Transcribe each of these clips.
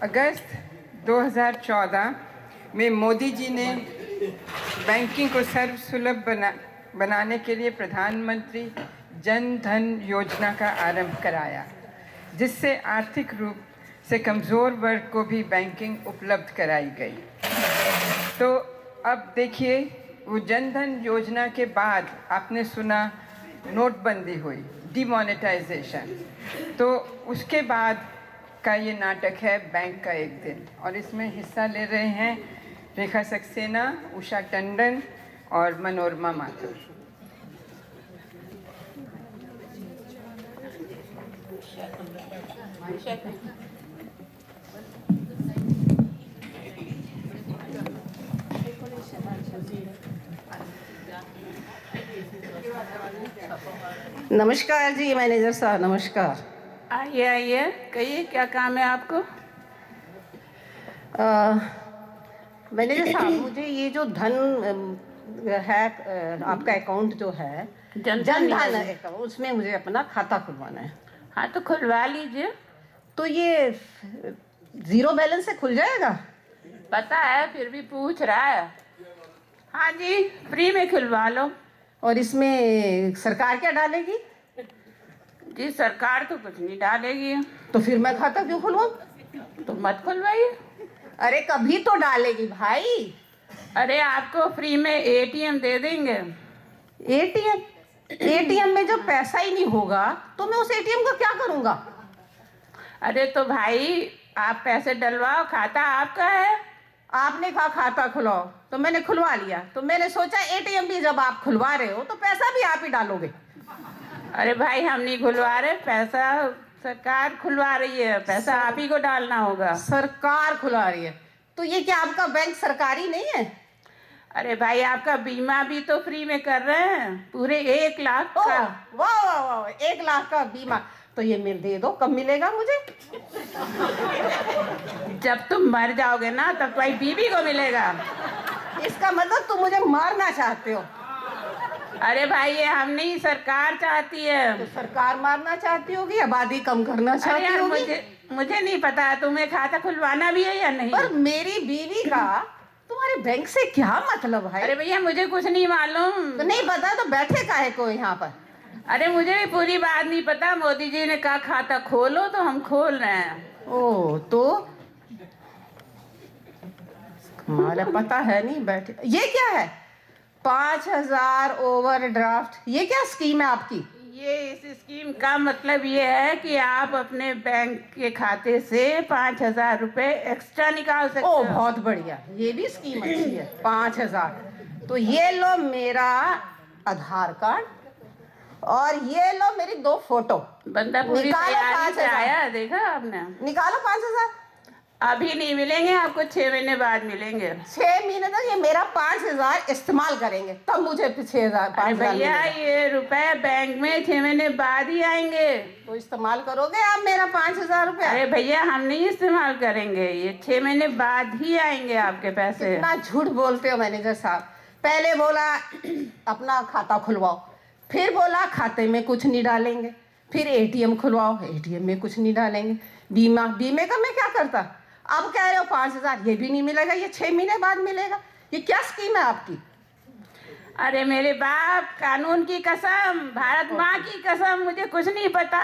अगस्त 2014 में मोदी जी ने बैंकिंग को सर्वसुलभ बनाने के लिए प्रधानमंत्री जन धन योजना का आरंभ कराया, जिससे आर्थिक रूप से कमज़ोर वर्ग को भी बैंकिंग उपलब्ध कराई गई। तो अब देखिए, वो जन धन योजना के बाद आपने सुना नोटबंदी हुई, डिमोनेटाइजेशन। तो उसके बाद का ये नाटक है बैंक का एक दिन, और इसमें हिस्सा ले रहे हैं रेखा सक्सेना, उषा टंडन और मनोरमा माथुर। नमस्कार जी मैनेजर साहब, नमस्कार। आइए आइए, कहिए क्या काम है आपको? मैनेजर साहब, मुझे ये जो धन है, आपका अकाउंट जो है जन धन धन अकाउंट, उसमें मुझे अपना खाता खुलवाना है। हाँ तो खुलवा लीजिए। तो ये जीरो बैलेंस से खुल जाएगा? पता है, फिर भी पूछ रहा है। हाँ जी, फ्री में खुलवा लो। और इसमें सरकार क्या डालेगी? जी सरकार तो कुछ नहीं डालेगी। तो फिर मैं खाता क्यों खुलवाऊं? तो मत खुलवाइए। अरे कभी तो डालेगी भाई। अरे आपको फ्री में एटीएम दे देंगे। एटीएम? एटीएम में जब पैसा ही नहीं होगा तो मैं उस एटीएम का क्या करूंगा? अरे तो भाई आप पैसे डलवाओ, खाता आपका है। आपने कहा खाता खुलवाओ तो मैंने खुलवा लिया। तो मैंने सोचा एटीएम भी जब आप खुलवा रहे हो तो पैसा भी आप ही डालोगे। अरे भाई हम नहीं खुलवा रहे, पैसा सरकार खुलवा रही है, पैसा आप ही को डालना होगा। सरकार खुलवा रही है? तो ये क्या आपका बैंक सरकारी नहीं है? अरे भाई आपका बीमा भी तो फ्री में कर रहे हैं, पूरे 1 लाख का। वाह वाह वाह, 1 लाख का बीमा। तो ये मिल दे दो, कब मिलेगा मुझे? जब तुम मर जाओगे ना तब भाई बीबी को मिलेगा। इसका मतलब तुम मुझे मारना चाहते हो? अरे भाई ये हम नहीं, सरकार चाहती है। तो सरकार मारना चाहती होगी, आबादी कम करना अरे चाहती यार होगी। मुझे नहीं पता तुम्हें खाता खुलवाना भी है या नहीं। पर मेरी बीवी का तुम्हारे बैंक से क्या मतलब है? अरे भैया मुझे कुछ नहीं मालूम। तो नहीं पता तो बैठे काहे को यहाँ पर? अरे मुझे भी पूरी बात नहीं पता, मोदी जी ने कहा खाता खोलो तो हम खोल रहे हैं। ओ तो हमारा पता है नहीं, बैठे। ये क्या है? 5,000 ओवरड्राफ्ट, ये क्या स्कीम है आपकी? ये इस स्कीम का मतलब ये है कि आप अपने बैंक के खाते से 5,000 रुपए एक्स्ट्रा निकाल सकते हो। बहुत बढ़िया, ये भी स्कीम अच्छी है। 5,000। तो ये लो मेरा आधार कार्ड और ये लो मेरी 2 फोटो। बंदा पूरी तैयारी से आया, देखा आपने? निकालो 5,000। अभी नहीं मिलेंगे आपको, 6 महीने बाद मिलेंगे। 6 महीने तक ये मेरा 5,000 इस्तेमाल करेंगे तब मुझे 6,000 5,000 भैया ये रुपए बैंक में 6 महीने बाद ही आएंगे। तो इस्तेमाल करोगे आप मेरा 5,000 रुपया? अरे भैया हम नहीं इस्तेमाल करेंगे, ये 6 महीने बाद ही आएंगे आपके पैसे। इतना झूठ बोलते हो मैनेजर साहब। पहले बोला अपना खाता खुलवाओ, फिर बोला खाते में कुछ नहीं डालेंगे, फिर एटीएम खुलवाओ, एटीएम में कुछ नहीं डालेंगे, बीमे का मैं क्या करता? अब कह रहे हो 5,000, ये भी नहीं मिलेगा, ये 6 महीने बाद मिलेगा। ये क्या स्कीम है आपकी? अरे मेरे बाप, कानून की कसम, भारत माँ की कसम, मुझे कुछ नहीं पता।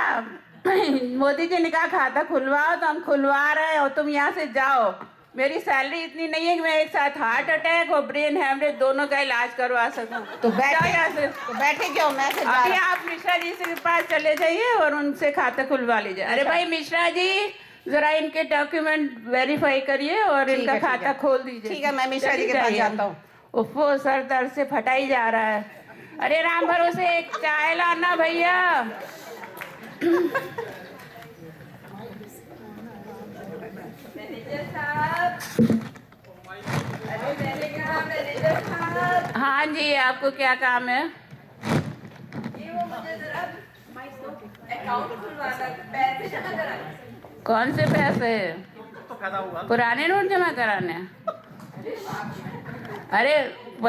मोदी जी ने कहा खाता खुलवाओ तो हम खुलवा रहे हैं और तुम यहाँ से जाओ। मेरी सैलरी इतनी नहीं है कि मैं एक साथ हार्ट अटैक और ब्रेन हैमरेज दोनों का इलाज करवा सकूं। तो बैठे क्यों? मैं अभी आप मिश्रा जी के पास चले जाइए और उनसे खाता खुलवा लीजिए। अरे भाई मिश्रा जी, जरा इनके डॉक्यूमेंट वेरीफाई करिए और इनका खाता खोल दीजिए। ठीक है, मैं मिश्रा जी के पास जाता हूँ। उफ़ो, सर दर्द से फटा ही जा रहा है। अरे राम भरोसे एक चाय लाना भैया। मैनेजर साहब, अरे मैंने कहा मैनेजर साहब। हाँ जी, आपको क्या काम है? ये वो मुझे जरा अकाउंट खुलवाना, पैसे जमा कराने। कौन से पैसे? पुराने नोट जमा कराने? अरे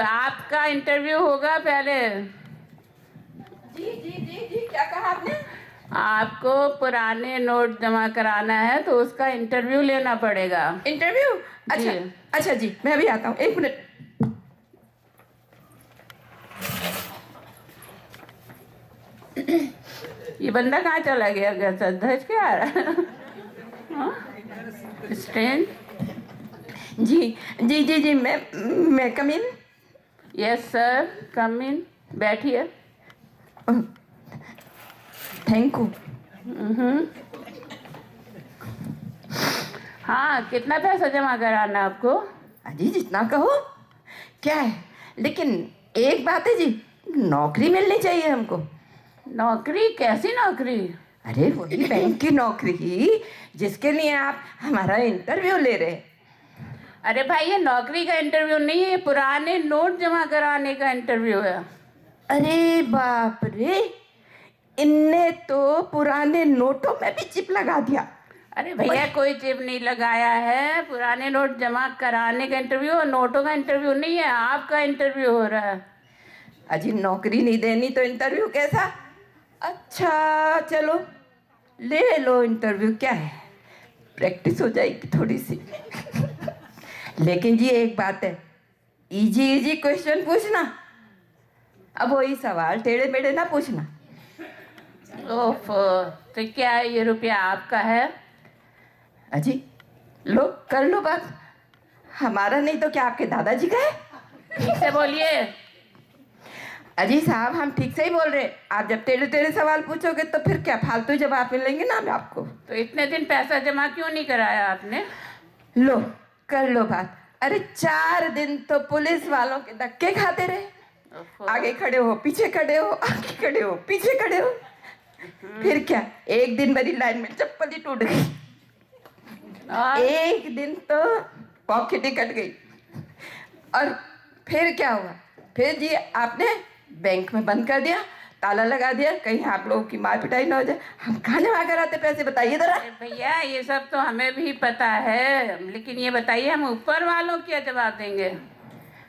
आपका इंटरव्यू होगा पहले। जी जी जी जी, क्या कहा आपने? आपको पुराने नोट जमा कराना है तो उसका इंटरव्यू लेना पड़ेगा। इंटरव्यू? अच्छा जी। अच्छा जी, मैं अभी आता हूँ, 1 मिनट। ये बंदा कहाँ चला गया? घर धज के आ रहा है। हाँ? स्टैंड। जी जी जी जी, मैं कम इन। यस सर, कम इन, बैठिए। Thank you. हाँ, कितना पैसा जमा कराना है आपको? जी जितना कहो। क्या है, लेकिन एक बात है जी, नौकरी मिलनी चाहिए हमको। नौकरी? कैसी नौकरी? अरे वही बैंक की नौकरी जिसके लिए आप हमारा इंटरव्यू ले रहे हैं। अरे भाई, ये नौकरी का इंटरव्यू नहीं है, ये पुराने नोट जमा कराने का इंटरव्यू है। अरे बाप रे, इनने तो पुराने नोटों में भी चिप लगा दिया। अरे भैया, कोई चिप नहीं लगाया है। पुराने नोट जमा कराने का इंटरव्यू और नोटों का इंटरव्यू नहीं है, आपका इंटरव्यू हो रहा है। अजी नौकरी नहीं देनी तो इंटरव्यू कैसा? अच्छा चलो ले लो इंटरव्यू, क्या है, प्रैक्टिस हो जाएगी थोड़ी सी। लेकिन जी एक बात है, इजी इजी क्वेश्चन पूछना, अब वही सवाल टेढ़े मेढ़े ना पूछना। ओफ, तो क्या ये रुपया आपका है? अजी लो कर लो बात, हमारा नहीं तो क्या आपके दादाजी का है? ठीक से बोलिए। अजी साहब हम ठीक से ही बोल रहे हैं, आप जब टेढ़े टेढ़े सवाल पूछोगे तो फिर क्या फालतू जवाब मिलेंगे ना आपको। तो इतने दिन पैसा जमा क्यों नहीं कराया आपने? लो कर लो बात। अरे 4 दिन तो पुलिस वालों के धक्के खाते रहे, आगे खड़े हो पीछे खड़े हो, आगे खड़े हो पीछे खड़े हो। फिर क्या, एक दिन मेरी लाइन में चप्पल ही टूट गई, और एक दिन तो पॉकेट ही कट गई। और फिर क्या हुआ, फिर जी आपने बैंक में बंद कर दिया, ताला लगा दिया, कहीं आप लोगों की मार पिटाई ना हो जाए। हम कहाँ जमा कराते पैसे, बताइए जरा। अरे भैया, ये सब तो हमें भी पता है, लेकिन ये बताइए हम ऊपर वालों क्या जवाब देंगे?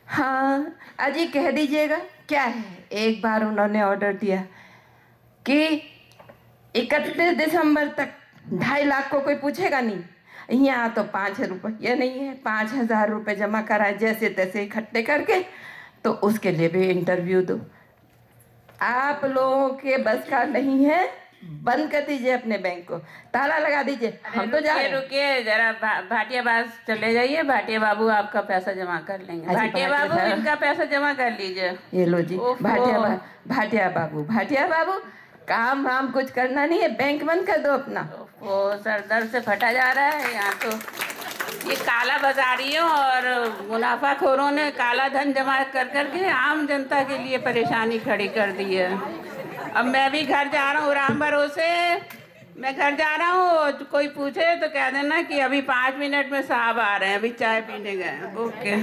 हाँ अजी कह दीजिएगा, क्या है, एक बार उन्होंने ऑर्डर दिया कि 31 दिसंबर तक 2.5 लाख को कोई पूछेगा नहीं, यहाँ तो 5 रुपये नहीं है, 5,000 रुपये जमा कराए जैसे तैसे इकट्ठे करके, तो उसके लिए भी इंटरव्यू दो। आप लोगों के बस का नहीं है, बंद कर दीजिए अपने बैंक को, ताला लगा दीजिए। हम तो जा रहे हैं। रुकिए जरा, भाटिया बास चले जाइए, भाटिया बाबू आपका पैसा जमा कर लेंगे। अजी, भाटिया भाटिया बाबू, साहब। इनका पैसा जमा कर लीजिए। ये लो जी, ओफो। भाटिया बाबू काम वाम कुछ करना नहीं है, बैंक बंद कर दो अपना। वो सर दर्द से फटा जा रहा है यहाँ तो। ये काला बाजारियों और मुनाफाखोरों ने काला धन जमा कर करके आम जनता के लिए परेशानी खड़ी कर दी है। अब मैं भी घर जा रहा हूँ, राम भरोसे मैं घर जा रहा हूँ। कोई पूछे तो कह देना कि अभी 5 मिनट में साहब आ रहे हैं, अभी चाय पीने गए। ओके।